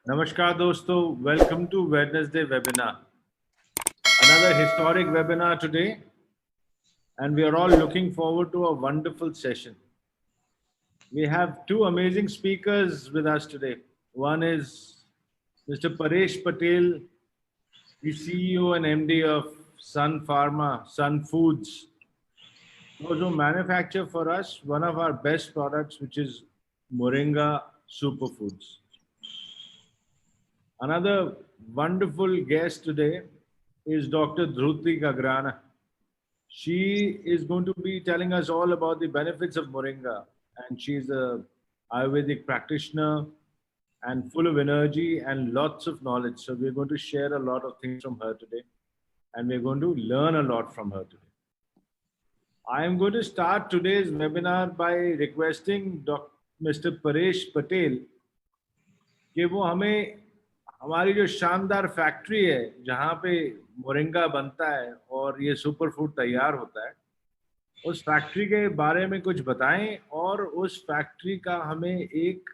Namaskar दोस्तों, welcome to Wednesday webinar. Another historic webinar today, and we are all looking forward to a wonderful session. We have two amazing speakers with us today. One is Mr. Paresh Patel, the CEO and MD of Sun Pharma, Sun Foods. Those who manufacture for us one of our best products, which is Moringa Superfoods. Another wonderful guest today is Dr. Dhruti Kagrana. She is going to be telling us all about the benefits of Moringa, and she's a Ayurvedic practitioner and full of energy and lots of knowledge. So we're going to share a lot of things from her today, and we're going to learn a lot from her today. I am going to start today's webinar by requesting Mr. Paresh Patel कि वो हमें हमारी जो शानदार factory है जहाँ पे moringa बनता है और ये सुपर फूड तैयार होता है, उस फैक्ट्री के बारे में कुछ बताएं और उस फैक्ट्री का हमें एक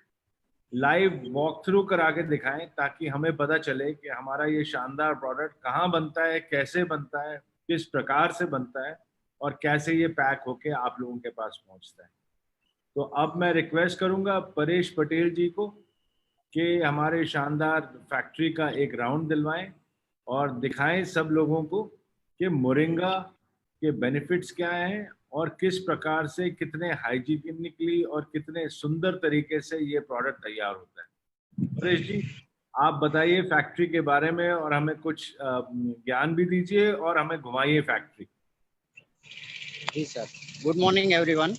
लाइव वॉक थ्रू करा के दिखाएं ताकि हमें पता चले कि हमारा ये शानदार प्रोडक्ट कहाँ बनता है, कैसे बनता है, किस प्रकार से बनता है और कैसे ये पैक होके आप लोगों के पास पहुंचता है। तो अब मैं रिक्वेस्ट करूंगा परेश पटेल जी को कि हमारे शानदार फैक्ट्री का एक राउंड दिलवाएं और दिखाएं सब लोगों को कि मोरिंगा के बेनिफिट्स क्या हैं और किस प्रकार से कितने हाइजीनिकली और कितने सुंदर तरीके से ये प्रोडक्ट तैयार होता है। परेश जी, आप बताइए फैक्ट्री के बारे में और हमें कुछ ज्ञान भी दीजिए और हमें घुमाइए फैक्ट्री। जी सर, गुड मॉर्निंग एवरीवन।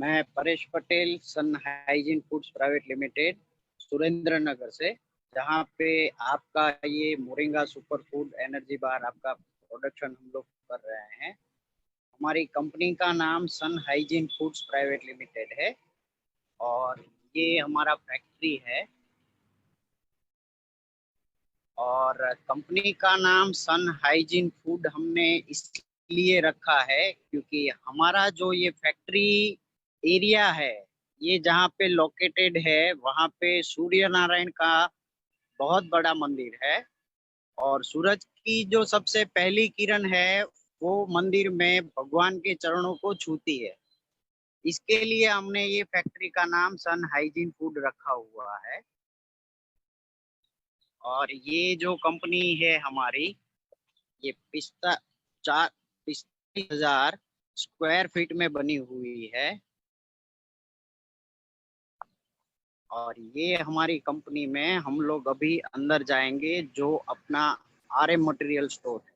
मैं Paresh Patel, sun hygiene foods private limited, Surendranagar से, जहाँ पे आपका ये moringa super food energy bar आपका प्रोडक्शन हम लोग कर रहे हैं। हमारी कंपनी का नाम Sun hygiene foods private Limited है और ये हमारा फैक्ट्री है और कंपनी का नाम सन हाइजीन फूड हमने इसलिए रखा है क्योंकि हमारा जो ये फैक्ट्री एरिया है, ये जहाँ पे लोकेटेड है, वहाँ पे सूर्य नारायण का बहुत बड़ा मंदिर है और सूरज की जो सबसे पहली किरण है वो मंदिर में भगवान के चरणों को छूती है। इसके लिए हमने ये फैक्ट्री का नाम सन हाइजीन फूड रखा हुआ है। और ये जो कंपनी है हमारी, ये 45,000 स्क्वायर फीट में बनी हुई है और ये हमारी कंपनी में हम लोग अभी अंदर जाएंगे जो अपना RM मटेरियल स्टोर है।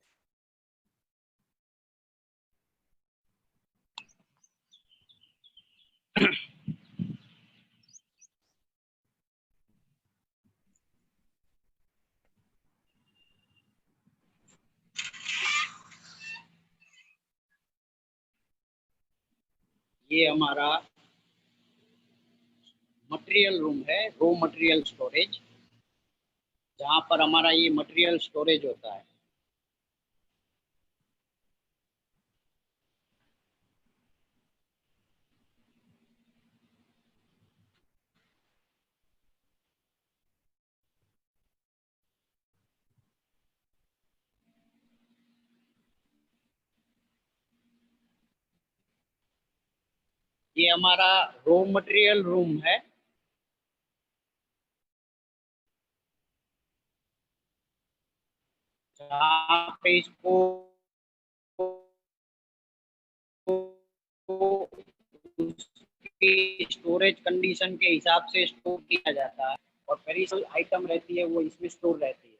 ये हमारा मटेरियल रूम है, रो मटेरियल स्टोरेज, जहाँ पर हमारा ये मटेरियल स्टोरेज होता है। ये हमारा रो मटेरियल रूम है। जहाँ पे इसको स्टोरेज कंडीशन के हिसाब से स्टोर किया जाता है और पेरिशेबल आइटम रहती है वो इसमें स्टोर रहती है।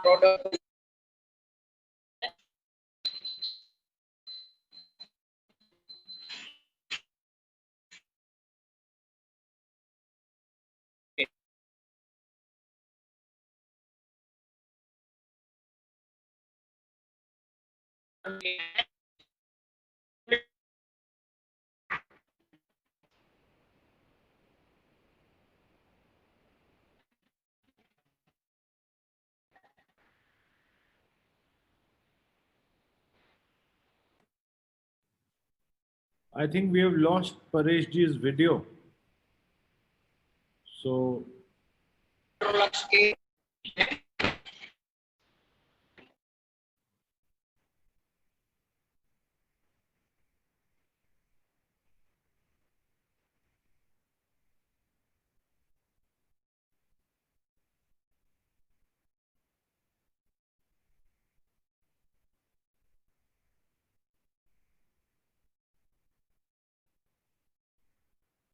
Product I think we have lost Paresh ji's video. So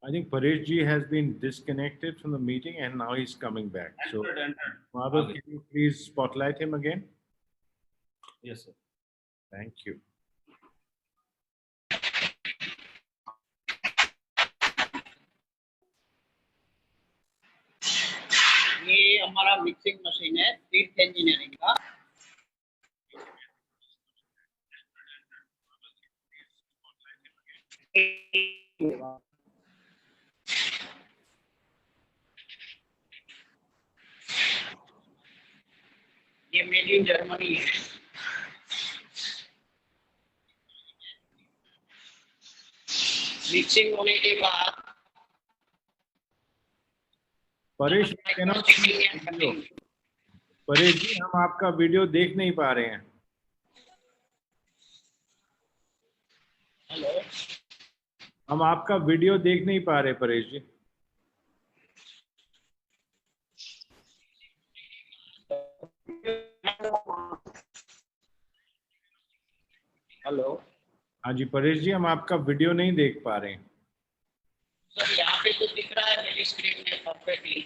I think Paresh ji has been disconnected from the meeting and now he's coming back. So Madhav, can you please spotlight him again? Yes, sir. Thank you. ये हमारा mixing machine है तीर्थ engineering का। ये made in Germany है। Mixing होने के बाद Paresh cannot see video. Paresh जी हम आपका वीडियो देख नहीं पा रहे हैं। हेलो, हम आपका वीडियो देख नहीं पा रहे परेश जी। हेलो हाँ जी परेश जी हम आपका वीडियो नहीं देख पा रहे हैं। सर, यहाँ पे तो दिख रहा है मेरी स्क्रीन में परफेक्टली।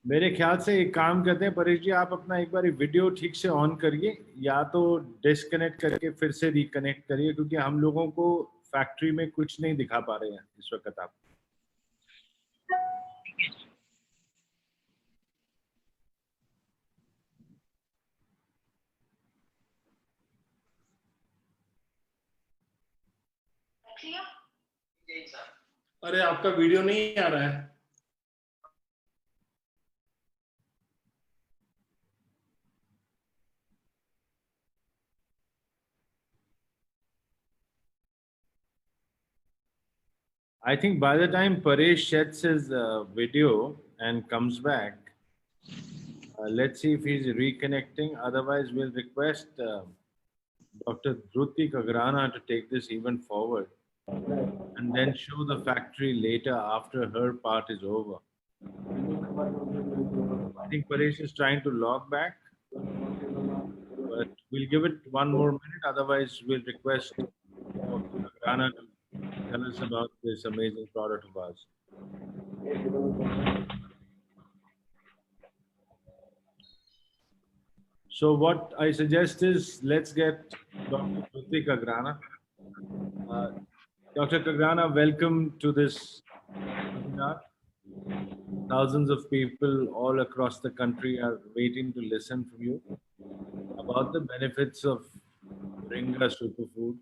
मेरे ख्याल से एक काम करते हैं परेश जी, आप अपना एक बार वीडियो ठीक से ऑन करिए या तो डिस्कनेक्ट करके फिर से रिकनेक्ट करिए, क्योंकि हम लोगों को फैक्ट्री में कुछ नहीं दिखा पा रहे हैं इस वक्त आप। अरे आपका वीडियो नहीं आ रहा है। I think by the time Paresh sheds his video and comes back, let's see if he's reconnecting. Otherwise, we'll request Dr. Dhruti Kagrana to take this even forward and then show the factory later after her part is over. I think Paresh is trying to log back, but we'll give it one more minute. Otherwise, we'll request Dr. Kagrana to tell us about this amazing product of ours. So what I suggest is let's get Dr. Dhruti Kagrana. Dr. Kagrana, welcome to this webinar. Thousands of people all across the country are waiting to listen from you about the benefits of Moringa Superfood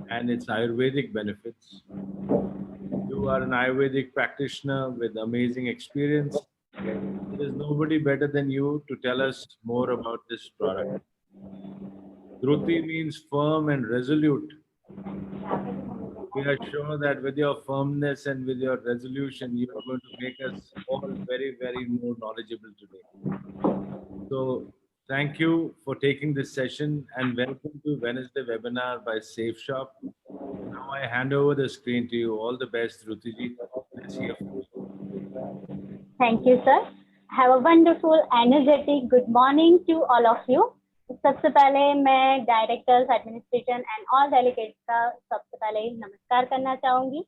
and its Ayurvedic benefits. You are an Ayurvedic practitioner with amazing experience. There is nobody better than you to tell us more about this product. Dhruti means firm and resolute. We are sure that with your firmness and with your resolution, you are going to make us all very, very more knowledgeable today. So thank you for taking this session and welcome to Wednesday webinar by Safe Shop. Now I hand over the screen to you. All the best, Dhruti ji. Let's hear from you. Thank you, sir. Have a wonderful, energetic good morning to all of you. सबसे पहले मैं directors, administration and all delegates का सबसे पहले नमस्कार करना चाहूंगी।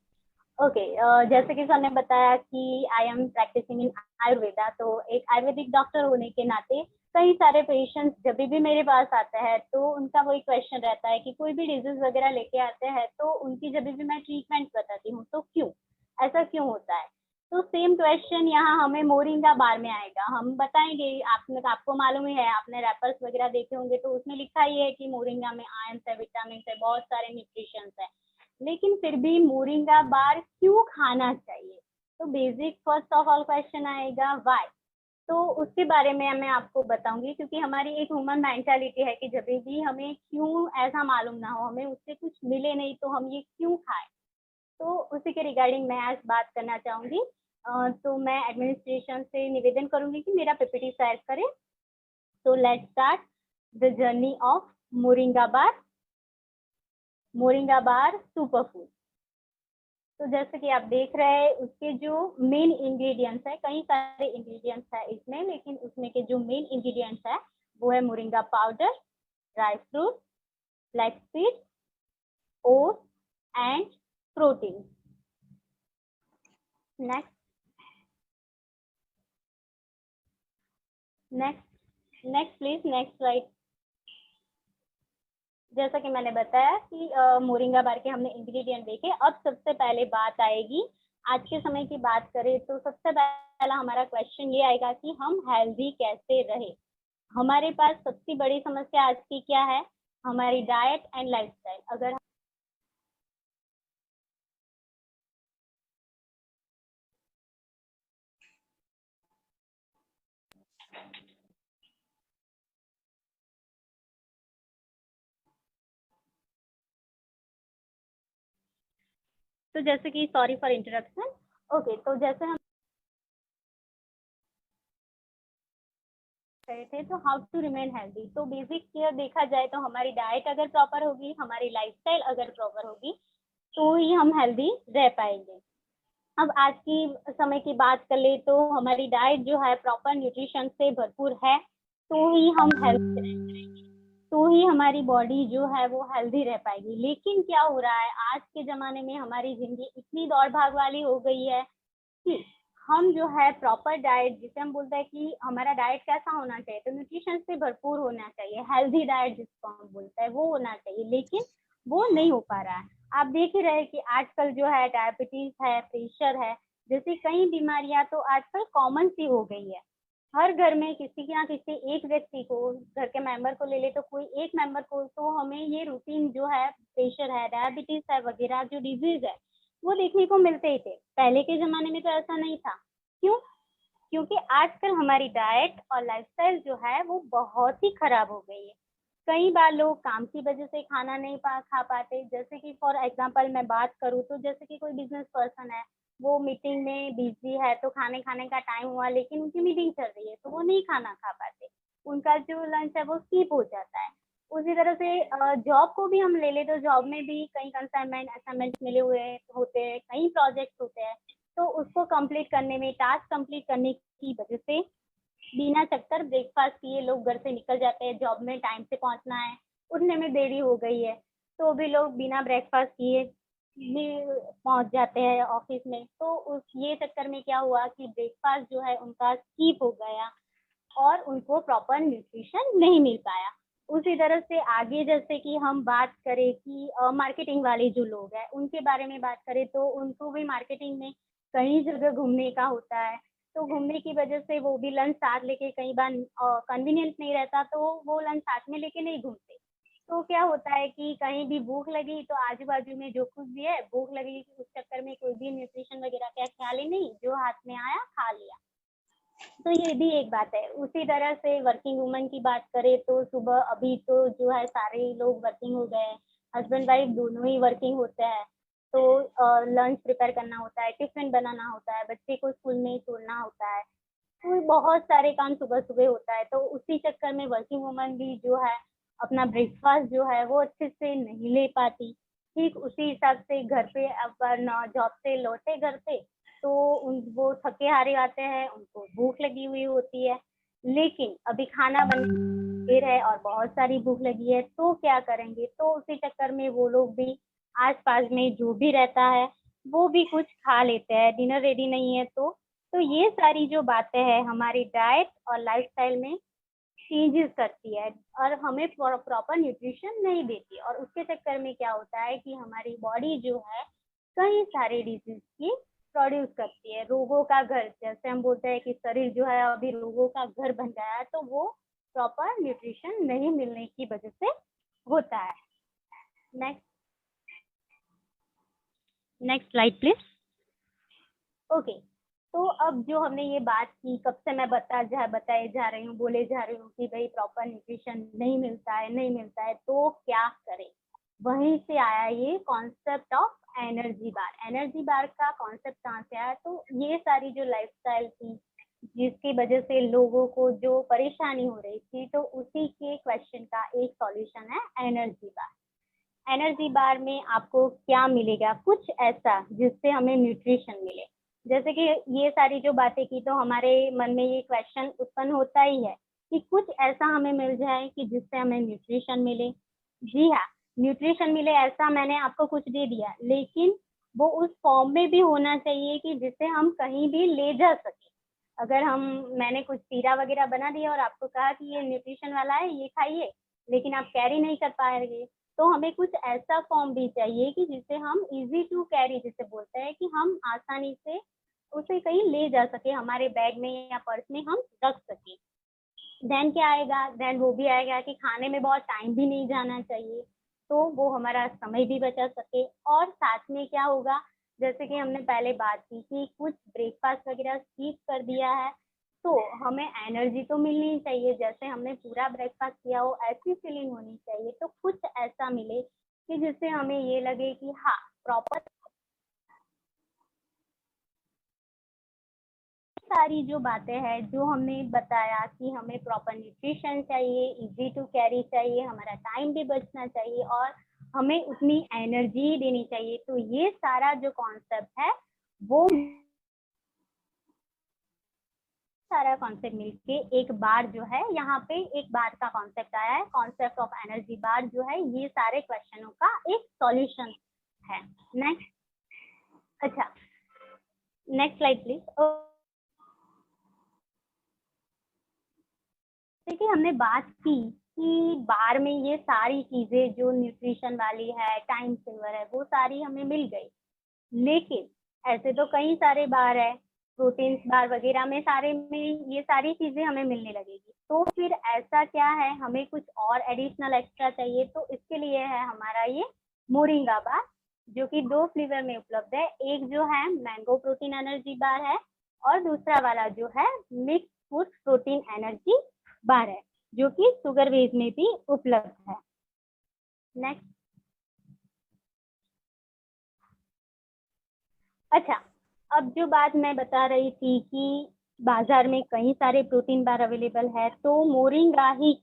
Okay, जैसे कि सर ने बताया कि आई एम प्रैक्टिसिंग इन आयुर्वेदा, तो एक आयुर्वेदिक डॉक्टर होने के नाते कई सारे पेशेंट्स जब भी मेरे पास आते हैं तो उनका वही क्वेश्चन रहता है कि कोई भी डिजीज वगैरह लेके आते हैं तो उनकी जब भी मैं ट्रीटमेंट बताती हूँ तो क्यों ऐसा क्यों होता है। तो सेम क्वेश्चन यहाँ हमें मोरिंगा बार में आएगा। हम बताएंगे, आपको मालूम ही है, आपने रैपर्स वगैरह देखे होंगे तो उसमें लिखा ही है कि मोरिंगा में आयरन है, विटामिन है, बहुत सारे न्यूट्रिशंस है। लेकिन फिर भी मोरिंगा बार क्यों खाना चाहिए? तो basic first of all question आएगा व्हाई। तो उसके बारे में मैं आपको बताऊंगी, क्योंकि हमारी एक ह्यूमन मेंटालिटी है कि जब भी हमें क्यों ऐसा मालूम ना हो, हमें उससे कुछ मिले नहीं तो हम ये क्यों खाएं। तो उसी के रिगार्डिंग मैं आज बात करना चाहूंगी। तो मैं एडमिनिस्ट्रेशन से निवेदन करूंगी कि मेरा पीपीटी शेयर करें। तो let's start the journey of moringa bar. Moringa bar super food. तो जैसे कि आप देख रहे हैं, उसके जो मेन इंग्रेडिएंट्स है, कई सारे इंग्रेडिएंट्स है इसमें, लेकिन उसमें के जो मेन इंग्रेडिएंट्स है वो है moringa powder, dry fruit, flax seed, oats and protein. Next please, next slide. जैसा कि मैंने बताया कि मोरिंगा बार के हमने इंग्रेडिएंट देखे। अब सबसे पहले बात आएगी, आज के समय की बात करें तो सबसे पहला हमारा क्वेश्चन ये आएगा कि हम हेल्दी कैसे रहे। हमारे पास सबसे बड़ी समस्या आज की क्या है? हमारी डाइट एंड लाइफस्टाइल। अगर तो जैसे कि, सॉरी फॉर इंटरप्शन। ओके, तो जैसे हम रहे थे, तो हाउ टू रिमेन हेल्दी। तो बेसिक केयर देखा जाए तो हमारी डाइट अगर प्रॉपर होगी, हमारी लाइफस्टाइल अगर प्रॉपर होगी, तो ही हम हेल्दी रह पाएंगे। अब आज की समय की बात कर ले तो हमारी डाइट जो है प्रॉपर न्यूट्रिशन से भरपूर है, तो ही हम हेल्दी रहेंगे, तो ही हमारी बॉडी जो है वो हेल्दी रह पाएगी। लेकिन क्या हो रहा है, आज के जमाने में हमारी जिंदगी इतनी दौड़ भाग वाली हो गई है कि हम जो है प्रॉपर डाइट, जिसे हम बोलते हैं कि हमारा डाइट कैसा होना चाहिए, तो न्यूट्रिशन से भरपूर होना चाहिए, हेल्दी डाइट जिसको हम बोलते हैं वो होना चाहिए, लेकिन वो नहीं हो पा रहा है। आप देख ही रहे कि आजकल जो है डायबिटीज है, प्रेशर है, जैसी कई बीमारियां तो आजकल कॉमन सी हो गई है। हर घर में किसी या किसी एक व्यक्ति को, घर के मेंबर को ले ले तो कोई एक मेंबर को तो हमें ये रूटीन जो है, प्रेशर है, डायबिटीज है वगैरह जो डिजीज है वो देखने को मिलते ही थे। पहले के जमाने में तो ऐसा नहीं था। क्यों? क्योंकि आजकल हमारी डाइट और लाइफस्टाइल जो है वो बहुत ही खराब हो गई है। कई बार लोग काम की वजह से खाना नहीं खा पाते। जैसे कि फॉर एग्जांपल मैं बात करूँ तो जैसे कि कोई बिजनेस पर्सन है, वो मीटिंग में बिजी है, तो खाने का टाइम हुआ लेकिन उनकी मीटिंग चल रही है तो वो नहीं खाना खा पाते, उनका जो लंच है वो स्किप हो जाता है। उसी तरह से जॉब को भी हम ले ले तो जॉब में भी कई असाइनमेंट मिले हुए होते हैं, कई प्रोजेक्ट्स होते हैं, तो उसको कंप्लीट करने में, टास्क कंप्लीट करने की वजह से बिना चक्कर ब्रेकफास्ट किए लोग घर से निकल जाते हैं। जॉब में टाइम से पहुंचना है, उठने में देरी हो गई है, तो भी लोग बिना ब्रेकफास्ट किए भी पहुंच जाते हैं ऑफिस में। तो उस ये चक्कर में क्या हुआ कि ब्रेकफास्ट जो है उनका स्किप हो गया और उनको प्रॉपर न्यूट्रिशन नहीं मिल पाया। उसी तरह से आगे जैसे कि हम बात करें कि मार्केटिंग वाले जो लोग हैं उनके बारे में बात करें तो उनको भी मार्केटिंग में कई जगह घूमने का होता है, तो घूमने की वजह से वो भी लंच साथ लेके, कई बार कन्वीनियंट नहीं रहता तो वो लंच साथ में लेके नहीं घूमते। तो क्या होता है कि कहीं भी भूख लगी तो आजू बाजू में जो कुछ भी है भूख लगी, उस चक्कर में कोई भी न्यूट्रिशन वगैरह का ख्याल ही नहीं, जो हाथ में आया खा लिया। तो ये भी एक बात है। उसी तरह से वर्किंग वुमन की बात करें तो सुबह अभी तो जो है सारे लोग वर्किंग हो गए हैं, हस्बैंड वाइफ दोनों ही वर्किंग होते हैं, तो लंच प्रिपेयर करना होता है, टिफिन बनाना होता है, बच्चे को स्कूल में छोड़ना होता है, तो बहुत सारे काम सुबह सुबह होता है। तो उसी चक्कर में वर्किंग वुमन भी जो है अपना ब्रेकफास्ट जो है वो अच्छे से नहीं ले पाती। ठीक उसी हिसाब से घर पे अपन जॉब से लौटे घर पे तो वो थके हारे आते हैं, उनको भूख लगी हुई होती है, लेकिन अभी खाना बन देर है और बहुत सारी भूख लगी है, तो क्या करेंगे? तो उसी चक्कर में वो लोग भी आसपास में जो भी रहता है वो भी कुछ खा लेते हैं, डिनर रेडी नहीं है तो ये सारी जो बातें हैं हमारी डाइट और लाइफस्टाइल में चेंजेस करती है और हमें प्रॉपर न्यूट्रिशन नहीं देती, और उसके चक्कर में क्या होता है कि हमारी बॉडी जो है कई सारे डिजीज की प्रोड्यूस करती है, रोगों का घर, जैसे हम बोलते हैं कि शरीर जो है अभी रोगों का घर बन गया है, तो वो प्रॉपर न्यूट्रिशन नहीं मिलने की वजह से होता है। Next slide please. ओके, तो अब जो हमने ये बात की, कब से मैं बताए जा रही हूँ, बोले जा रही हूँ कि भाई प्रॉपर न्यूट्रिशन नहीं मिलता है, तो क्या करें। वहीं से आया ये concept of energy bar. Energy bar का कॉन्सेप्ट कहाँ से आया, तो ये सारी जो लाइफस्टाइल थी जिसकी वजह से लोगों को जो परेशानी हो रही थी, तो उसी के क्वेश्चन का एक सॉल्यूशन है एनर्जी बार। एनर्जी बार में आपको क्या मिलेगा, कुछ ऐसा जिससे हमें न्यूट्रिशन मिले। जैसे कि ये सारी जो बातें की, तो हमारे मन में ये क्वेश्चन उत्पन्न होता ही है कि कुछ ऐसा हमें मिल जाए कि जिससे हमें न्यूट्रिशन मिले। जी हाँ, न्यूट्रिशन मिले ऐसा मैंने आपको कुछ दे दिया, लेकिन वो उस फॉर्म में भी होना चाहिए कि जिसे हम कहीं भी ले जा सके। अगर मैंने कुछ सीरा वगैरह बना दिया और आपको कहा कि ये न्यूट्रिशन वाला है, ये खाइए, लेकिन आप कैरी नहीं कर पाएंगे, तो हमें कुछ ऐसा फॉर्म भी चाहिए कि जिसे हम इजी टू कैरी, जिसे बोलते हैं कि हम आसानी से उसे कहीं ले जा सके, हमारे बैग में या पर्स में हम रख सके। देन क्या आएगा, देन वो भी आएगा कि खाने में बहुत टाइम भी नहीं जाना चाहिए, तो वो हमारा समय भी बचा सके। और साथ में क्या होगा, जैसे कि हमने पहले बात की कि कुछ ब्रेकफास्ट वगैरह स्किप कर दिया है, तो हमें एनर्जी तो मिलनी चाहिए, जैसे हमने पूरा ब्रेकफास्ट किया हो ऐसी फीलिंग होनी चाहिए। तो कुछ ऐसा मिले कि जिससे हमें ये लगे कि हाँ प्रॉपर सारी जो बातें हैं जो हमने बताया कि हमें प्रॉपर न्यूट्रिशन चाहिए, इजी टू कैरी चाहिए, हमारा टाइम भी बचना चाहिए और हमें उतनी एनर्जी देनी चाहिए। तो ये सारा जो कॉन्सेप्ट है, वो सारा कॉन्सेप्ट मिलके एक बार जो है, यहाँ पे एक बार का कॉन्सेप्ट आया है, कॉन्सेप्ट ऑफ एनर्जी बार जो है, ये सारे क्वेश्चनों का एक सॉल्यूशन है। नेक्स्ट, अच्छा नेक्स्ट स्लाइड प्लीज। देखिए, हमने बात की कि बार में ये सारी चीजें जो न्यूट्रिशन वाली है, टाइम सेवर है, वो सारी हमें मिल गई, लेकिन ऐसे तो कई सारे बार है, प्रोटीन्स बार वगैरह में सारे में ये सारी चीजें हमें मिलने लगेगी। तो फिर ऐसा क्या है, हमें कुछ और एडिशनल एक्स्ट्रा चाहिए, तो इसके लिए है हमारा ये मोरिंगा बार, जो कि 2 फ्लेवर में उपलब्ध है। एक जो है मैंगो प्रोटीन एनर्जी बार है और दूसरा वाला जो है mix food protein energy bar है, जो कि शुगर बेस में भी उपलब्ध है। नेक्स्ट, अच्छा, अब जो बात मैं बता रही थी कि बाजार में कई सारे प्रोटीन बार अवेलेबल है, तो मोरिंगा ही,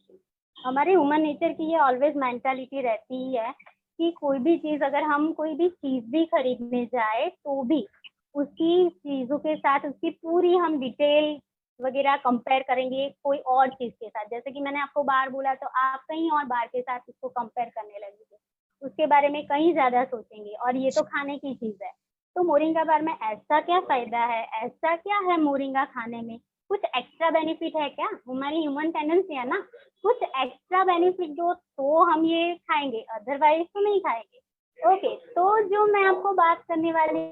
हमारे ह्यूमन नेचर की ये ऑलवेज मेंटालिटी रहती ही है कि कोई भी चीज, अगर हम कोई भी चीज भी खरीदने जाए, तो भी उसकी चीजों के साथ उसकी पूरी हम डिटेल वगैरह कंपेयर करेंगे कोई और चीज के साथ। जैसे कि मैंने आपको बार बोला, तो आप कहीं और बार के साथ इसको कंपेयर करने लगेंगे, उसके बारे में कहीं ज्यादा सोचेंगे, और ये तो खाने की चीज है। तो मोरिंगा बार में ऐसा क्या फायदा है, ऐसा क्या है मोरिंगा खाने में, कुछ एक्स्ट्रा बेनिफिट है क्या? हमारी ह्यूमन टेंडेंसी है ना, कुछ एक्स्ट्रा बेनिफिट दो तो हम ये खाएंगे, अदरवाइज तो नहीं खाएंगे। ओके, तो जो मैं आपको बात करने वाली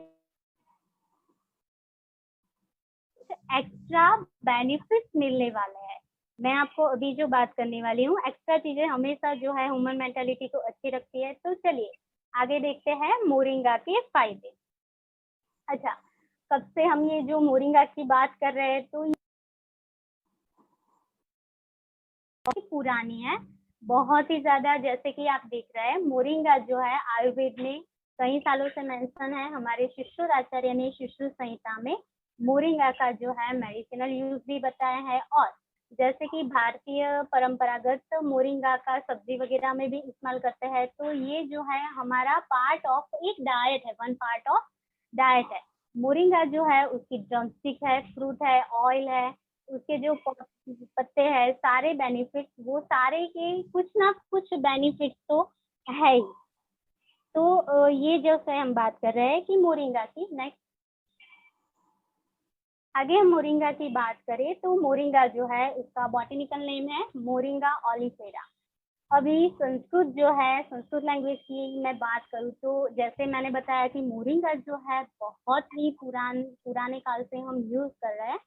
एक्स्ट्रा बेनिफिट मिलने वाले हैं, मैं आपको अभी जो बात करने वाली हूँ, एक्स्ट्रा चीजें हमेशा जो है ह्यूमन मेंटालिटी को अच्छी रखती है। तो चलिए आगे देखते हैं मोरिंगा के फायदे। अच्छा, कब से हम ये जो मोरिंगा की बात कर रहे हैं, तो बहुत पुरानी है, बहुत ही ज्यादा। जैसे कि आप देख रहे हैं, मोरिंगा जो है आयुर्वेद में कई सालों से मेंशन है, हमारे शिष्योराचार्य ने शिशु संहिता में मोरिंगा का जो है मेडिसिनल यूज भी बताया है। और जैसे कि भारतीय परंपरागत मोरिंगा का सब्जी वगैरह में भी इस्तेमाल करते हैं, तो ये जो है हमारा पार्ट ऑफ एक डाइट है, वन पार्ट ऑफ डाइट है। मोरिंगा जो है उसकी ड्रमस्टिक है, फ्रूट है, ऑयल है, उसके जो पत्ते हैं, सारे बेनिफिट, वो सारे के कुछ ना कुछ बेनिफिट तो है ही। तो ये जो से हम बात कर रहे हैं कि मोरिंगा की। नेक्स्ट, आगे हम मोरिंगा की बात करें, तो मोरिंगा जो है उसका बॉटनिकल नेम है मोरिंगा ऑलिफेरा। अभी संस्कृत जो है, संस्कृत लैंग्वेज की मैं बात करूँ तो जैसे मैंने बताया कि मोरिंगा जो है बहुत ही पुराने काल से हम यूज कर रहे हैं।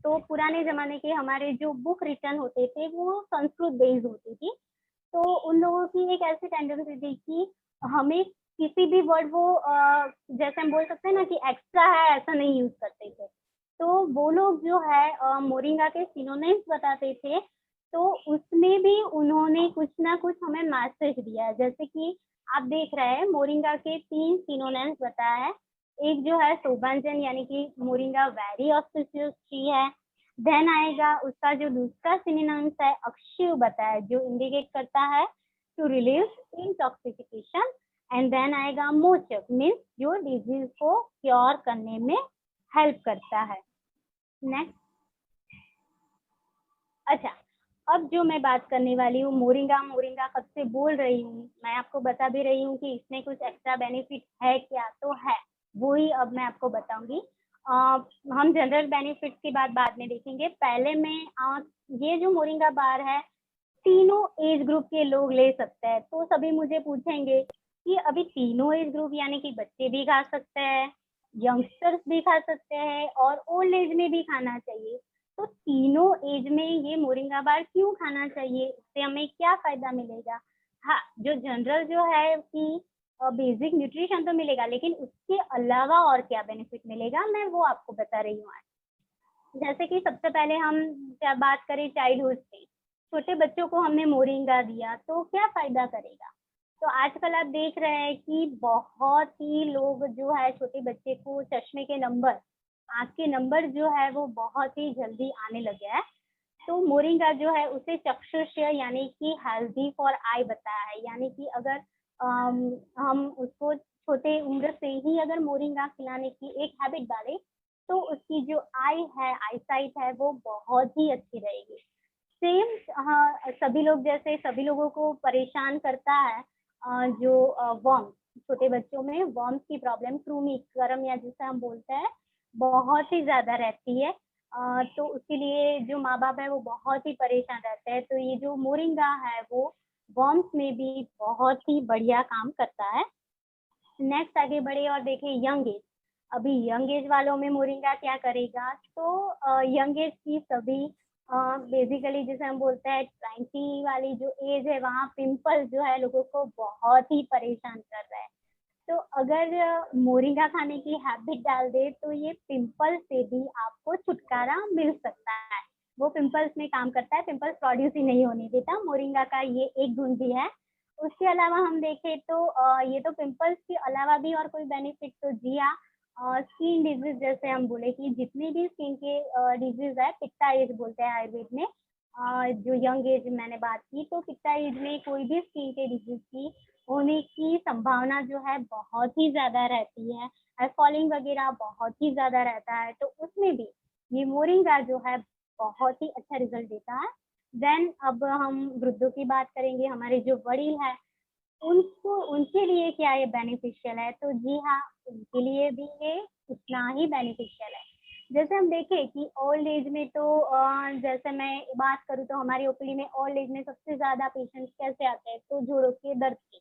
तो पुराने जमाने के हमारे जो बुक रिटर्न होते थे वो संस्कृत बेस्ड होती थी। तो उन लोगों की एक ऐसी टेंडेंसी थी कि हमें किसी भी वर्ड वो जैसे हम बोल सकते हैं ना कि एक्स्ट्रा है ऐसा नहीं यूज करते थे। तो वो लोग जो है मोरिंगा के सिनोनिम्स बताते थे। तो उसमें भी उन्होंने कुछ ना कुछ हमें मैसेज दिया है। जैसे कि आप देख रहे हैं मोरिंगा के 3 सिनोनिम्स बताया है। एक जो है शोभांजन यानी कि मोरिंगा वेरी ऑस्पिशियस ट्री है। देन आएगा उसका जो दूसरा सिनोनिम्स है अक्षय बताया जो इंडिकेट करता है टू रिलीव इंटॉक्सिफिकेशन। एंड देन आएगा मोचक मीन्स जो डिजीज को क्योर करने में हेल्प करता है। नेक्स्ट, अच्छा, अब जो मैं बात करने वाली हूँ मोरिंगा कब से बोल रही हूँ, मैं आपको बता भी रही हूँ कि इसमें कुछ एक्स्ट्रा बेनिफिट है क्या, तो है वो ही अब मैं आपको बताऊंगी। हम जनरल बेनिफिट्स की बात बाद में देखेंगे। पहले में ये जो मोरिंगा बार है तीनों एज ग्रुप के लोग ले सकते हैं। तो सभी मुझे पूछेंगे कि अभी तीनों एज ग्रुप यानी कि बच्चे भी खा सकते हैं, यंगस्टर्स भी खा सकते हैं और ओल्ड एज में भी खाना चाहिए। तो तीनों एज में ये मोरिंगा बार क्यों खाना चाहिए, इससे हमें क्या फायदा मिलेगा? हाँ, जो जनरल जो है कि बेसिक न्यूट्रिशन तो मिलेगा, लेकिन उसके अलावा और क्या बेनिफिट मिलेगा मैं वो आपको बता रही हूँ आज। जैसे कि सबसे पहले हम क्या बात करें चाइल्डहुड से, छोटे बच्चों को हमने मोरिंगा दिया तो क्या फायदा करेगा? तो आजकल आप देख रहे हैं कि बहुत ही लोग जो है छोटे बच्चे को चश्मे के नंबर, आँख के नंबर जो है वो बहुत ही जल्दी आने लगे हैं। तो मोरिंगा जो है उसे चक्षुष्य यानी कि हेल्दी फॉर आई बताया है। यानी कि अगर हम उसको छोटे उम्र से ही अगर मोरिंगा खिलाने की एक हैबिट डालें तो उसकी जो आई है, आई साइट है, वो बहुत ही अच्छी रहेगी। सेम हाँ, सभी लोग जैसे सभी लोगों को परेशान करता है जो वर्म, छोटे बच्चों में वर्म्स की प्रॉब्लम, कृमि कर्म या जिसे हम बोलते हैं, बहुत ही ज्यादा रहती है। तो उसके लिए जो माँ बाप है वो बहुत ही परेशान रहते हैं। तो ये जो मोरिंगा है वो वर्म्स में भी बहुत ही बढ़िया काम करता है। नेक्स्ट आगे बढ़े और देखें यंग एज। अभी यंग एज वालों में मोरिंगा क्या करेगा, तो यंग एज की सभी बेसिकली जिसे हम बोलते हैं 20 वाली जो एज है वहाँ पिंपल जो है लोगों को बहुत ही परेशान कर रहा है। तो अगर मोरिंगा खाने की हैबिट डाल दे तो ये पिंपल से भी आपको छुटकारा मिल सकता है। वो पिंपल्स में काम करता है, पिंपल्स प्रोड्यूस ही नहीं होने देता। मोरिंगा का ये एक गुण भी है। उसके अलावा हम देखें तो ये तो पिंपल्स के अलावा भी और कोई बेनिफिट, तो जी हाँ, स्किन डिजीज जैसे हम बोले कि जितनी भी स्किन के डिजीज है, पित्ता एज बोलते हैं आयुर्वेद में। जो यंग एज मैंने बात की, तो पित्ता एज में कोई भी स्किन के डिजीज की होने की संभावना जो है बहुत ही ज्यादा रहती है। हेयर फॉलिंग वगैरह बहुत ही ज्यादा रहता है। तो उसमें भी ये मोरिंगा जो है बहुत ही अच्छा रिजल्ट देता है। देन अब हम वृद्धों की बात करेंगे, हमारे जो वडील है उनको, उनके लिए क्या ये बेनिफिशियल है, तो जी हाँ, उनके लिए भी ये उतना ही बेनिफिशियल है। जैसे हम देखें कि ओल्ड एज में तो जैसे मैं बात करूँ तो हमारी ओपीडी में ओल्ड एज में सबसे ज्यादा पेशेंट्स कैसे आते हैं, तो जोड़ों के दर्द की,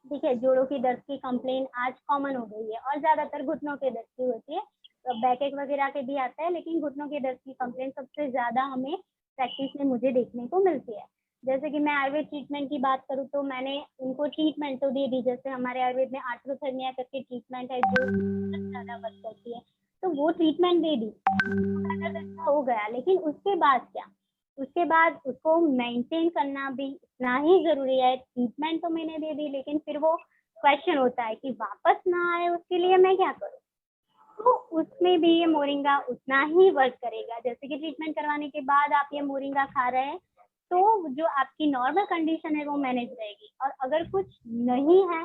ठीक है, जोड़ों की दर्द की कंप्लेन आज कॉमन हो गई है और ज्यादातर घुटनों के दर्द की होती है। तो बैक एक वगैरह के भी आता है, लेकिन घुटनों के दर्द की कंप्लेन सबसे ज्यादा हमें प्रैक्टिस में मुझे देखने को मिलती है। जैसे कि मैं आयुर्वेद ट्रीटमेंट की बात करूँ तो मैंने उनको ट्रीटमेंट तो दे दी। जैसे हमारे आयुर्वेद में आर्थ्रोथर्निया करके ट्रीटमेंट है जो ज्यादा वर्क करती है, तो वो ट्रीटमेंट दे दी, अच्छा हो गया। लेकिन उसके बाद क्या, उसके बाद उसको मेंटेन करना भी इतना ही जरूरी है। ट्रीटमेंट तो मैंने दे दी, लेकिन फिर वो क्वेश्चन होता है कि वापस ना आए उसके लिए मैं क्या करूँ। तो उसमें भी ये मोरिंगा उतना ही वर्क करेगा। जैसे कि ट्रीटमेंट करवाने के बाद आप ये मोरिंगा खा रहे हैं तो जो आपकी नॉर्मल कंडीशन है वो मैनेज रहेगी, और अगर कुछ नहीं है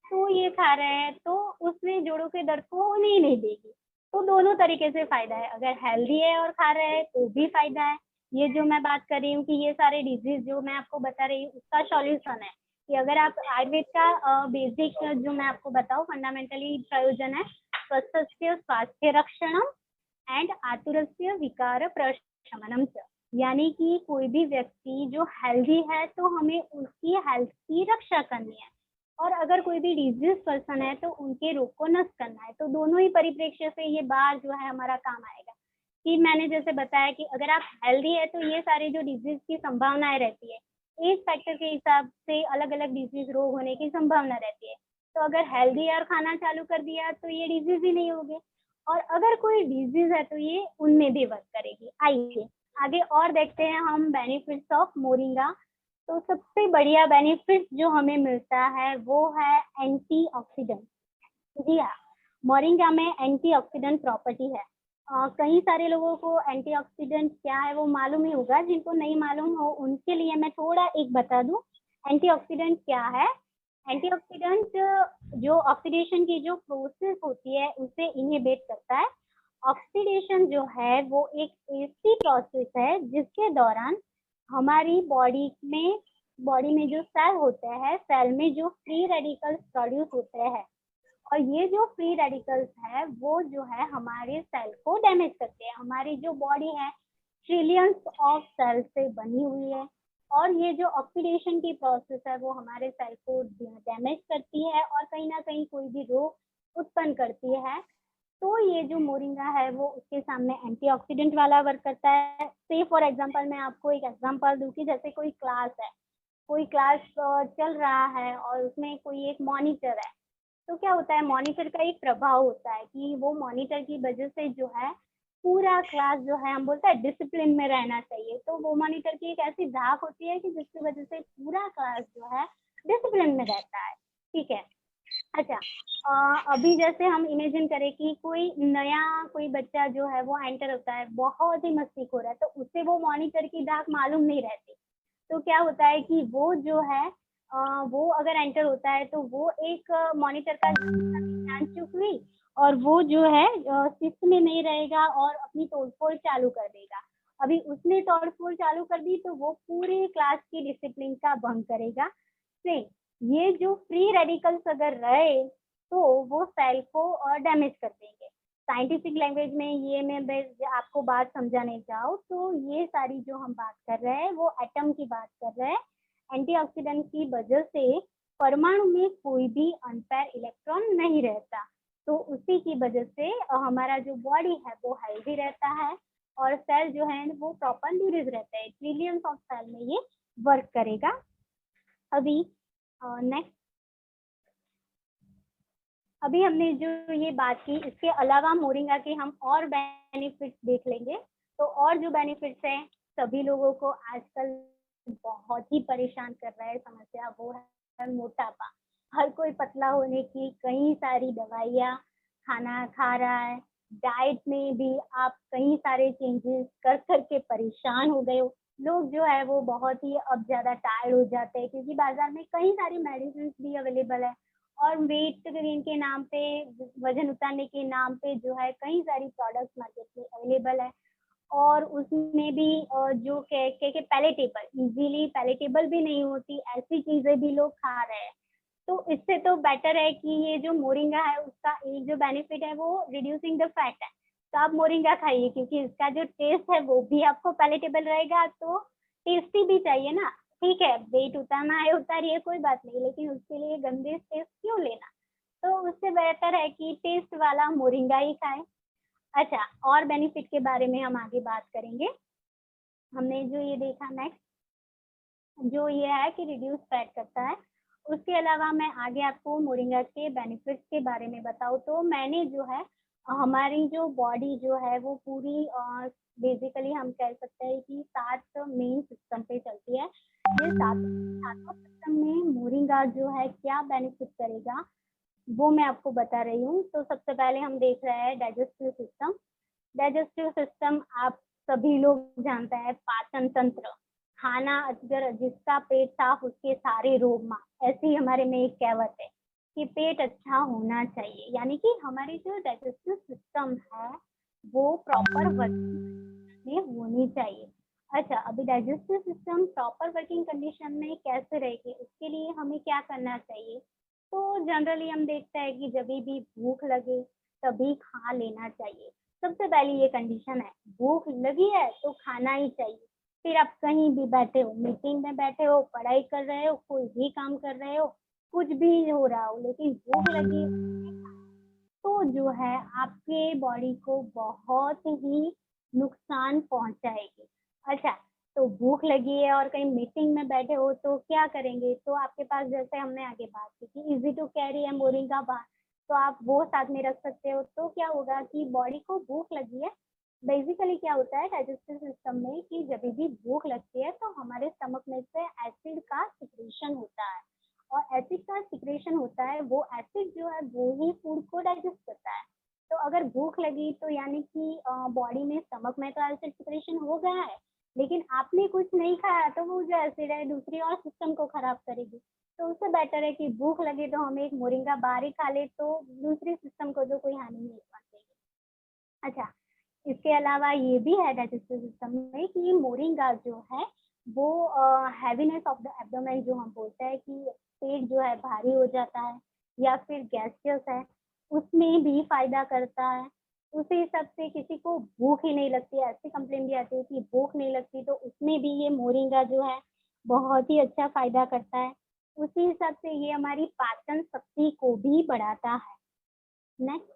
तो ये खा रहे हैं तो उसमें जोड़ों के दर्द को होने ही नहीं देगी। तो दोनों तरीके से फायदा है, अगर हेल्दी है और खा रहे हैं तो भी फायदा है। ये जो मैं बात कर रही हूँ कि ये सारे डिजीज जो मैं आपको बता रही हूँ उसका सॉल्यूशन है कि अगर आप आयुर्वेद का बेसिक जो मैं आपको बताऊँ फंडामेंटली प्रयोजन है स्वस्थस्य स्वास्थ्य रक्षणम एंड आतुरस्य विकार प्रशमनम च। यानी कि कोई भी व्यक्ति जो हेल्दी है तो हमें उसकी हेल्थ की रक्षा करनी है, और अगर कोई भी डिजीज पर्सन है तो उनके रोग को नष्ट करना है। तो दोनों ही परिप्रेक्ष्य से ये बात जो है हमारा काम आएगा। कि मैंने जैसे बताया कि अगर आप हेल्दी है तो ये सारे जो डिजीज की संभावनाएं रहती है, एज फैक्टर के हिसाब से अलग अलग डिजीज रोग होने की संभावना रहती है। तो अगर हेल्दी और खाना चालू कर दिया तो ये डिजीज ही नहीं होगी, और अगर कोई डिजीज है तो ये उनमें भी वर्क करेगी। आइए आगे और देखते हैं हम बेनिफिट्स ऑफ मोरिंगा। तो सबसे बढ़िया बेनिफिट जो हमें मिलता है वो है एंटीऑक्सीडेंट। जी हाँ, मोरिंगा में एंटीऑक्सीडेंट प्रॉपर्टी है। कई सारे लोगों को एंटीऑक्सीडेंट क्या है वो मालूम ही होगा, जिनको नहीं मालूम हो उनके लिए मैं थोड़ा एक बता दूं एंटीऑक्सीडेंट क्या है। एंटीऑक्सीडेंट जो ऑक्सीडेशन की जो प्रोसेस होती है उसे इनहिबिट करता है। ऑक्सीडेशन जो है वो एक ऐसी प्रोसेस है जिसके दौरान हमारी बॉडी में जो सेल होते हैं, सेल में जो फ्री रेडिकल्स प्रोड्यूस होते हैं, और ये जो फ्री रेडिकल्स है वो जो है हमारे सेल को डैमेज करते हैं। हमारी जो बॉडी है ट्रिलियंस ऑफ सेल से बनी हुई है, और ये जो ऑक्सीडेशन की प्रोसेस है वो हमारे सेल को डैमेज करती है और कहीं ना कहीं कोई भी रोग उत्पन्न करती है। तो ये जो मोरिंगा है वो उसके सामने एंटीऑक्सीडेंट वाला वर्क करता है। से फॉर एग्जांपल मैं आपको एक एग्जांपल दूं कि जैसे कोई क्लास है, कोई क्लास चल रहा है और उसमें कोई एक मॉनिटर है। तो क्या होता है, मॉनिटर का एक प्रभाव होता है कि वो मॉनिटर की वजह से जो है पूरा क्लास जो है हम बोलते हैं डिसिप्लिन में रहना चाहिए। तो वो मॉनिटर की एक ऐसी धाक होती है कि जिसकी वजह से पूरा क्लास जो है डिसिप्लिन में रहता है। ठीक है। अच्छा, अभी जैसे हम इमेजिन करें कि कोई बच्चा जो है वो एंटर होता है, बहुत ही मस्तीखोर है, तो उससे वो मॉनिटर की धाक मालूम नहीं रहती। तो क्या होता है कि वो जो है वो अगर एंटर होता है तो वो एक मॉनिटर का ध्यान चूक हुई, और वो जो है शिस्त में नहीं रहेगा और अपनी तोड़फोड़ चालू कर देगा। अभी उसने तोड़फोड़ चालू कर दी तो वो पूरी क्लास की डिसिप्लिन का भंग करेगा। से ये जो फ्री रेडिकल्स अगर रहे तो वो सेल को डैमेज कर देंगे। साइंटिफिक लैंग्वेज में ये मैं आपको बात समझाने जाऊँ तो ये सारी जो हम बात कर रहे हैं वो एटम की बात कर रहे हैं। एंटीऑक्सीडेंट की वजह से परमाणु में कोई भी अनपेयर इलेक्ट्रॉन नहीं रहता, तो उसी की वजह से हमारा जो बॉडी है वो हेल्दी रहता है, और सेल जो है वो प्रॉपर न्यूट्रिश रहता है। ट्रिलियंस ऑफ सेल में ये वर्क करेगा। अभी नेक्स्ट, अभी हमने जो ये बात की, इसके अलावा मोरिंगा के हम और बेनिफिट्स देख लेंगे। तो और जो बेनिफिट्स हैं, सभी लोगों को आजकल बहुत ही परेशान कर रहा है समस्या, वो है मोटापा। हर कोई पतला होने की कई सारी दवाइयाँ खाना खा रहा है। डाइट में भी आप कई सारे चेंजेस कर करके परेशान हो गए हो। लोग जो है वो बहुत ही अब ज़्यादा टायर्ड हो जाते हैं, क्योंकि बाजार में कई सारी मेडिसिन भी अवेलेबल है, और वेट गेन के नाम पे, वजन उतारने के नाम पे जो है कई सारी प्रोडक्ट्स मार्केट में अवेलेबल है, और उसमें भी जो के पैलेटेबल, इजीली पैलेटेबल भी नहीं होती, ऐसी चीजें भी लोग खा रहे हैं। तो इससे तो बेटर है कि ये जो मोरिंगा है उसका एक जो बेनिफिट है वो रिड्यूसिंग द फैट है। तो आप मोरिंगा खाइए, क्योंकि इसका जो टेस्ट है वो भी आपको पैलेटेबल रहेगा, तो टेस्टी भी चाहिए ना। ठीक है, वेट उतारना है उतारिए, कोई बात नहीं, लेकिन उसके लिए गंदे टेस्ट क्यों लेना। तो उससे बेहतर है कि टेस्ट वाला मोरिंगा ही खाएं। अच्छा, और बेनिफिट के बारे में हम आगे बात करेंगे। हमने जो ये देखा नेक्स्ट, जो ये है कि रिड्यूस फैट करता है। उसके अलावा मैं आगे आपको मोरिंगा के बेनिफिट्स के बारे में बताऊँ तो मैंने जो है हमारी जो बॉडी जो है वो पूरी बेसिकली हम कह सकते हैं कि 7 मेन सिस्टम पे चलती है। ये सातों सिस्टम में मोरिंगा जो है क्या बेनिफिट करेगा वो मैं आपको बता रही हूँ। तो सबसे पहले हम देख रहे हैं डाइजेस्टिव सिस्टम। डाइजेस्टिव सिस्टम आप सभी लोग जानते हैं, पाचन तंत्र। खाना अगर जिसका पेट साफ उसके सारे रोग माफ, ऐसी हमारे में एक कहावत है कि पेट अच्छा होना चाहिए, यानी कि हमारी जो डाइजेस्टिव सिस्टम है वो प्रॉपर वर्किंग में होनी चाहिए। अच्छा, अभी digestive system proper working condition में कैसे रहेगी, उसके लिए हमें क्या करना चाहिए। तो जनरली हम देखते हैं कि जब भी भूख लगे तभी खा लेना चाहिए। सबसे पहली ये कंडीशन है, भूख लगी है तो खाना ही चाहिए। फिर आप कहीं भी बैठे हो, मीटिंग में बैठे हो, पढ़ाई कर रहे हो, कोई भी काम कर रहे हो, कुछ भी हो रहा हो, लेकिन भूख लगी तो जो है आपके बॉडी को बहुत ही नुकसान पहुंचाएगी। अच्छा, तो भूख लगी है और कहीं मीटिंग में बैठे हो तो क्या करेंगे? तो आपके पास, जैसे हमने आगे बात की थी, इजी टू कैरी है मोरिंगा बार, तो आप वो साथ में रख सकते हो। तो क्या होगा कि बॉडी को भूख लगी है, बेसिकली क्या होता है डाइजेस्टिव सिस्टम में कि जब भी भूख लगती है तो हमारे स्टमक में से एसिड का सिक्रेशन होता है, और एसिड का सिक्रेशन होता है, वो एसिड जो है वो ही फूड को डाइजेस्ट करता है। तो अगर भूख लगी तो यानी कि बॉडी में, स्टमक में तो एसिड सिक्रेशन हो गया है, लेकिन आपने कुछ नहीं खाया तो वो जो एसिड है दूसरी और सिस्टम को खराब करेगी। तो उससे बेटर है कि भूख लगे तो हम एक मोरिंगा बार ही खा ले, तो दूसरी सिस्टम को जो कोई हानि नहीं पहुंचेगी। अच्छा, इसके अलावा ये भी है डाइजेस्टिव सिस्टम में कि मोरिंगा जो है वो हैवीनेस ऑफ द एब्डोमेन, जो हम बोलते हैं कि पेट जो है भारी हो जाता है या फिर गैसियस है, उसमें भी फायदा करता है। उसी हिसाब से किसी को भूख ही नहीं लगती, ऐसी कंप्लेन भी आती है कि भूख नहीं लगती, तो उसमें भी ये मोरिंगा जो है बहुत ही अच्छा फायदा करता है। उसी हिसाब से ये हमारी पाचन शक्ति को भी बढ़ाता है। नेक्स्ट,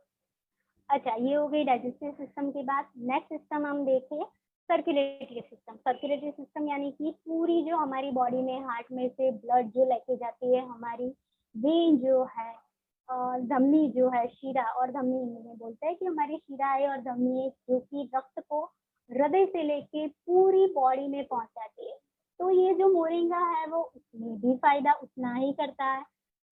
अच्छा ये हो गई डाइजेस्टिव सिस्टम की बात। नेक्स्ट सिस्टम हम देखें सर्कुलेटरी सिस्टम। सर्कुलेटरी सिस्टम यानी कि पूरी जो हमारी बॉडी में हार्ट में से ब्लड जो लेके जाती है, हमारी वेन जो है, धमनी जो है, शिरा और धमनी में बोलते हैं कि हमारी शिरा है और धमनी है, जो कि रक्त को हृदय से लेके पूरी बॉडी में पहुंचाती है। तो ये जो मोरिंगा है वो उसमें भी फायदा उतना ही करता है।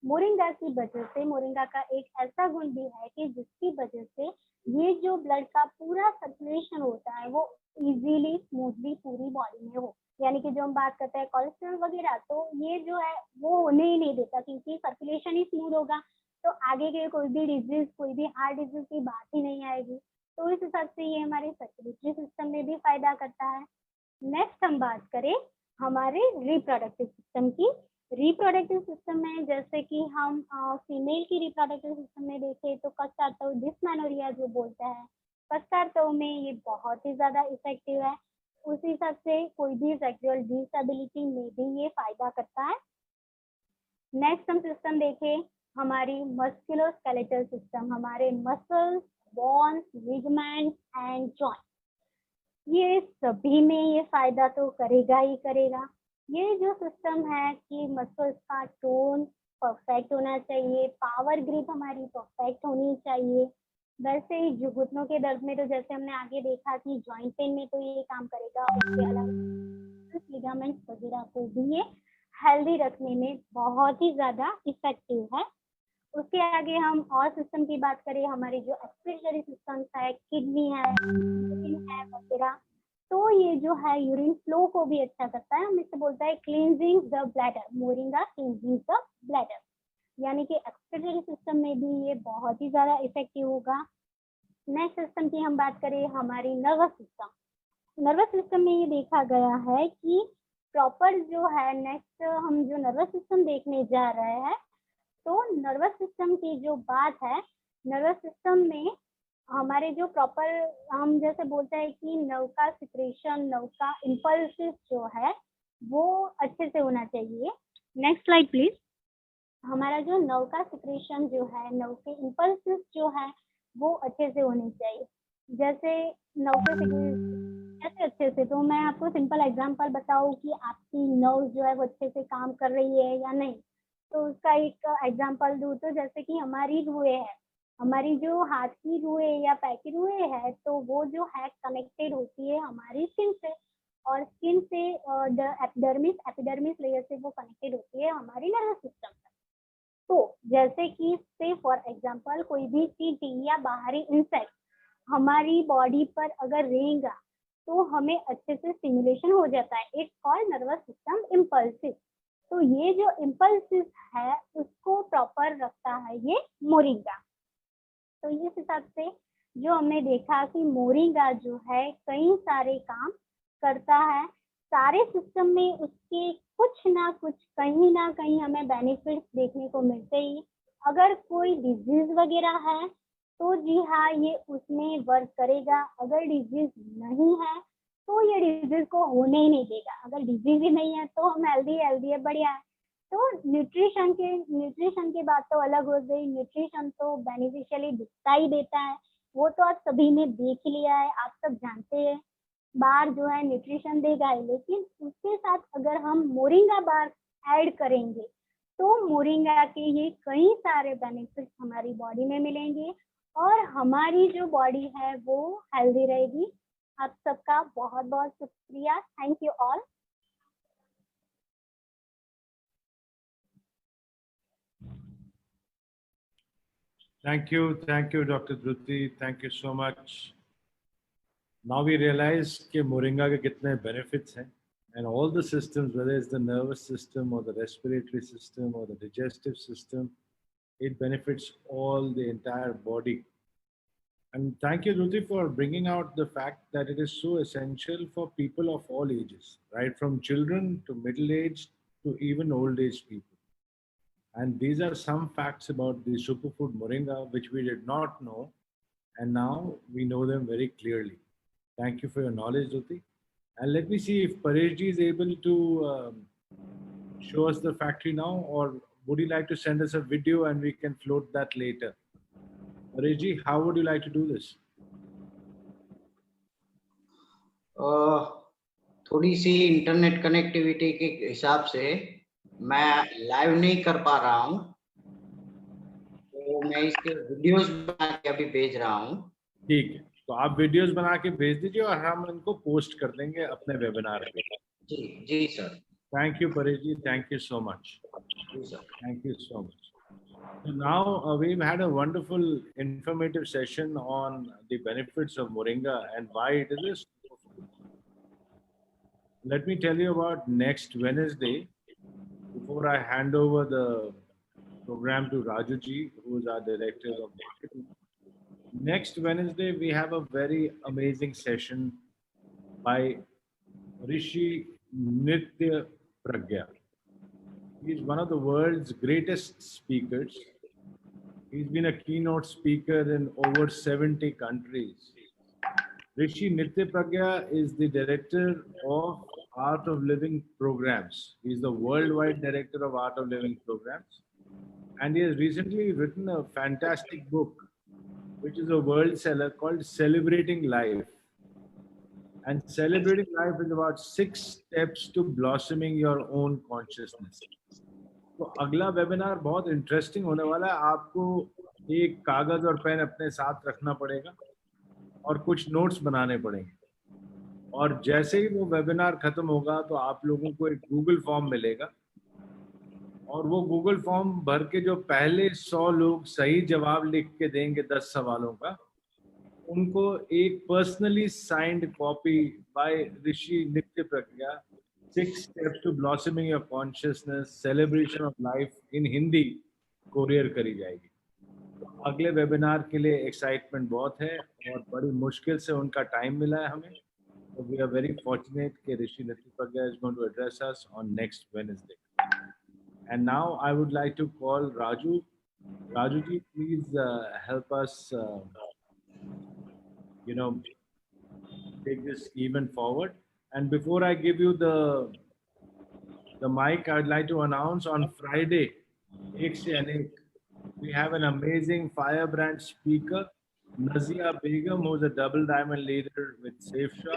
मोरिंगा की वजह से, मोरिंगा का एक ऐसा गुण भी है कि जिसकी वजह से ये जो ब्लड का पूरा सर्कुलेशन होता है वो इजीली स्मूथली पूरी बॉडी में हो। यानी कि जो हम बात करते हैं कोलेस्ट्रॉल वगैरह, तो ये जो है वो होने ही नहीं देता, क्योंकि सर्कुलेशन ही स्मूथ होगा तो आगे के कोई भी डिजीज, कोई भी हार्ट डिजीज की बात ही नहीं आएगी। तो इस हिसाब से ये हमारे सर्कुलेटरी सिस्टम में भी फायदा करता है। नेक्स्ट हम बात करें हमारे रिप्रोडक्टिव सिस्टम की। रिप्रोडक्टिव सिस्टम में जैसे कि हम फीमेल की रिप्रोडक्टिव सिस्टम में देखें तो कस्टार्टव डिस्मेनोरिया जो बोलते हैं, कस्टार्टव में ये बहुत ही ज्यादा इफेक्टिव है। उसी हिसाब से कोई भी सेक्सुअल डिसेबिलिटी में भी ये फायदा करता है। नेक्स्ट हम सिस्टम देखें हमारी मस्कुलोस्केलेटल सिस्टम, हमारे muscles, bones, ligaments and joint, ये सभी में ये फायदा तो करेगा ही करेगा। ये जो सिस्टम है कि मसल्स का टोन परफेक्ट होना चाहिए, पावर ग्रिप हमारी परफेक्ट होनी चाहिए। वैसे ही जो घुटनों के दर्द में, तो जैसे हमने आगे देखा कि जॉइंट पेन में तो ये काम करेगा, उसके अलावा लिगामेंट्स वगैरह को भी ये हेल्दी रखने में बहुत ही ज्यादा इफेक्टिव है। उसके आगे हम और सिस्टम की बात करें, हमारी जो एक्सक्रीटरी सिस्टम है, किडनी है वगैरह, तो ये जो है यूरिन फ्लो को भी अच्छा करता है। हम इसे बोलते हैं cleansing the bladder, moringa cleansing the bladder, यानी कि एक्सक्रीटरी सिस्टम में भी ये बहुत ही ज्यादा इफेक्टिव होगा। नेक्स्ट सिस्टम की हम बात करें हमारी नर्वस सिस्टम। नर्वस सिस्टम में ये देखा गया है कि प्रॉपर जो है, नेक्स्ट हम जो नर्वस सिस्टम देखने जा रहे हैं, तो नर्वस सिस्टम की जो बात है, नर्वस सिस्टम में हमारे जो प्रॉपर, हम जैसे बोलते हैं कि नर्व का सिक्रेशन, नर्व का इम्पल्सिस जो है वो अच्छे से होना चाहिए। Next slide please. हमारा जो नर्व का सिक्रेशन जो है, नर्व के इम्पल्सिस जो है वो अच्छे से होने चाहिए। जैसे नर्व के कैसे अच्छे से, तो मैं आपको सिंपल एग्जांपल बताऊं कि आपकी नर्व जो है वो अच्छे से काम कर रही है या नहीं, तो उसका एक एग्जांपल दूं तो जैसे कि हमारी रुएं है, हमारी जो हाथ की रुएं या पैर की रुएं है, तो वो जो है कनेक्टेड होती है हमारी स्किन से, और स्किन से एपिडर्मिस लेयर से वो कनेक्टेड होती है हमारी नर्वस सिस्टम से। तो जैसे कि से फॉर एग्जांपल कोई भी चींटी या बाहरी इंसेक्ट हमारी बॉडी पर अगर रहेगा तो हमें अच्छे से स्टिमुलेशन हो जाता है, it's called nervous system impulses. तो ये जो इम्पल्सिस है उसको प्रॉपर रखता है ये मोरिंगा। तो इस हिसाब से जो हमने देखा कि मोरिंगा जो है कई सारे काम करता है, सारे सिस्टम में उसके कुछ ना कुछ, कहीं ना कहीं हमें बेनिफिट्स देखने को मिलते ही। अगर कोई डिजीज वगैरह है तो जी हाँ ये उसमें वर्क करेगा, अगर डिजीज नहीं है तो तो ये डिजीज को होने ही नहीं देगा। अगर डिजीज ही नहीं है तो हम हेल्दी है, बढ़िया है। तो न्यूट्रिशन की बात तो अलग हो गई। न्यूट्रिशन तो बेनिफिशियली दिखता ही देता है, वो तो आप सभी ने देख लिया है, आप सब जानते हैं। बार जो है न्यूट्रिशन देगा ही, लेकिन उसके साथ अगर हम मोरिंगा बार ऐड करेंगे तो मोरिंगा के ये कई सारे बेनिफिट्स हमारी बॉडी में मिलेंगे और हमारी जो बॉडी है वो हेल्दी रहेगी। आप सबका बहुत बहुत शुक्रिया। Thank you all. Thank you, Dr. Dhruti. Thank you so much. Now we realize कि मोरिंगा के कितने benefits हैं, and all the systems, whether it's the nervous system or the respiratory system or the digestive system, it benefits all the entire body. And thank you, Dhruti, for bringing out the fact that it is so essential for people of all ages, right from children to middle-aged to even old-age people. And these are some facts about the superfood moringa which we did not know, and now we know them very clearly. Thank you for your knowledge, Dhruti. And let me see if Pareshji is able to show us the factory now, or would you like to send us a video and we can float that later? Pareshji, how would you like to do this? थोड़ी सी internet connectivity के हिसाब से मैं live नहीं कर पा रहा हूँ, तो मैं इसके वीडियोस बना के अभी भेज रहा हूँ। ठीक है, तो आप वीडियोस बना के भेज दीजिए और हम इनको पोस्ट कर देंगे अपने वेबिनार पे। जी sir. Thank you, Pareshji. Thank you so much. जी sir. Thank you so much. So now we've had a wonderful informative session on the benefits of moringa and why it is a superfood. Let me tell you about next Wednesday, before I hand over the program to Raju ji, who is our director of marketing. Next Wednesday, we have a very amazing session by Rishi Nitya Pragya. He's one of the world's greatest speakers. He's been a keynote speaker in over 70 countries. Rishi Nitya Pragya is the director of Art of Living Programs. He's the worldwide director of Art of Living Programs. And he has recently written a fantastic book, which is a world seller, called Celebrating Life. And Celebrating Life is about 6 steps to blossoming your own consciousness. तो अगला webinar बहुत interesting होने वाला है। आपको एक कागज और पेन अपने साथ रखना पड़ेगा और कुछ नोट्स बनाने पड़ेंगे, और जैसे ही वो वेबिनार खत्म होगा तो आप लोगों को एक गूगल फॉर्म मिलेगा, और वो गूगल फॉर्म भर के जो पहले 100 लोग सही जवाब लिख के देंगे 10 सवालों का, उनको एक पर्सनली साइंड कॉपी बाय ऋषि नित्य प्रज्ञा 6 steps to blossoming your consciousness, celebration of life in Hindi courier करी जाएगी। तो अगले वेबिनार के लिए एक्साइटमेंट बहुत है और बड़ी मुश्किल से उनका टाइम मिला है हमें। So we are very fortunate that Rishi Nitya Pragya is going to address us on next Wednesday. And now I would like to call Raju. Raju ji, please help us, take this event forward. And before I give you the mic, I'd like to announce on Friday, Ek Se Anek, we have an amazing firebrand speaker, Nazia Begum, who's a double diamond leader with Safe Shop.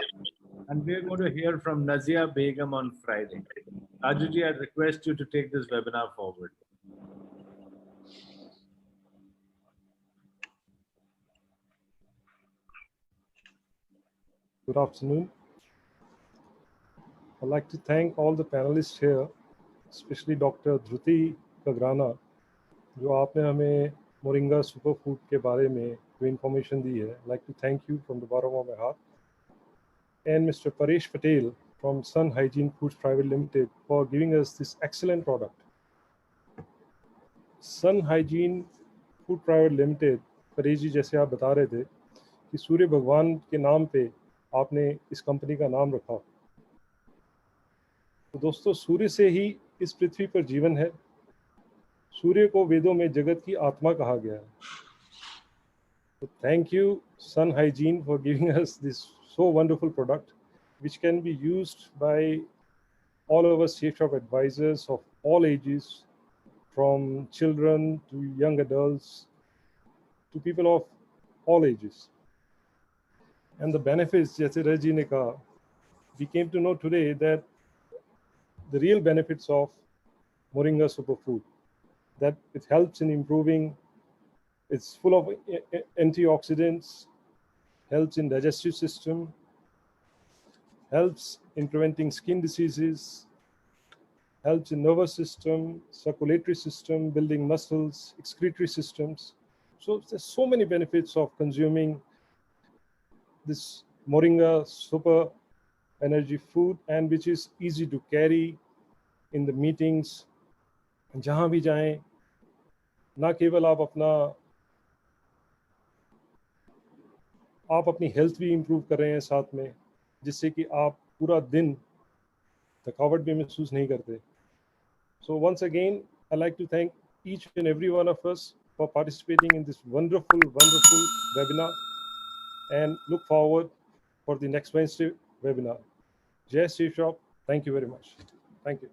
And we're going to hear from Nazia Begum on Friday. Rajuji, I request you to take this webinar forward. Good afternoon. I'd like to thank all the panelists here, especially Dr. Dhruti Kagrana, जो आपने हमें moringa super food के बारे में जो information दी है. I'd like to thank you from the bottom of my heart. And Mr. Paresh Patel from Sun Hygiene Foods Private Limited for giving us this excellent product. Sun Hygiene Food Private Limited, Paresh जी जैसे आप बता रहे थे कि सूर्य भगवान के नाम पे आपने इस कंपनी का नाम रखा। तो दोस्तों, सूर्य से ही इस पृथ्वी पर जीवन है। सूर्य को वेदों में जगत की आत्मा कहा गया है। तो thank you Sun Hygiene for giving us this so wonderful product which can be used by all of us Safe Shop advisors of all ages, from children to young adults to people of all ages. And the benefits, जैसे रजी ने कहा, we came to know today that the real benefits of Moringa superfood, that it helps in improving, it's full of antioxidants, helps in digestive system, helps in preventing skin diseases, helps in nervous system, circulatory system, building muscles, excretory systems. So there's so many benefits of consuming this Moringa super energy food, and which is easy to carry in the meetings. जहाँ भी जाएं, ना केवल आप अपनी health भी improve कर रहे हैं साथ में, जिससे कि आप पूरा दिन थकावट भी महसूस नहीं करते. So once again, I'd like to thank each and every one of us for participating in this wonderful webinar, and look forward for the next Wednesday webinar. Jai Safe Shop. Thank you very much. Thank you.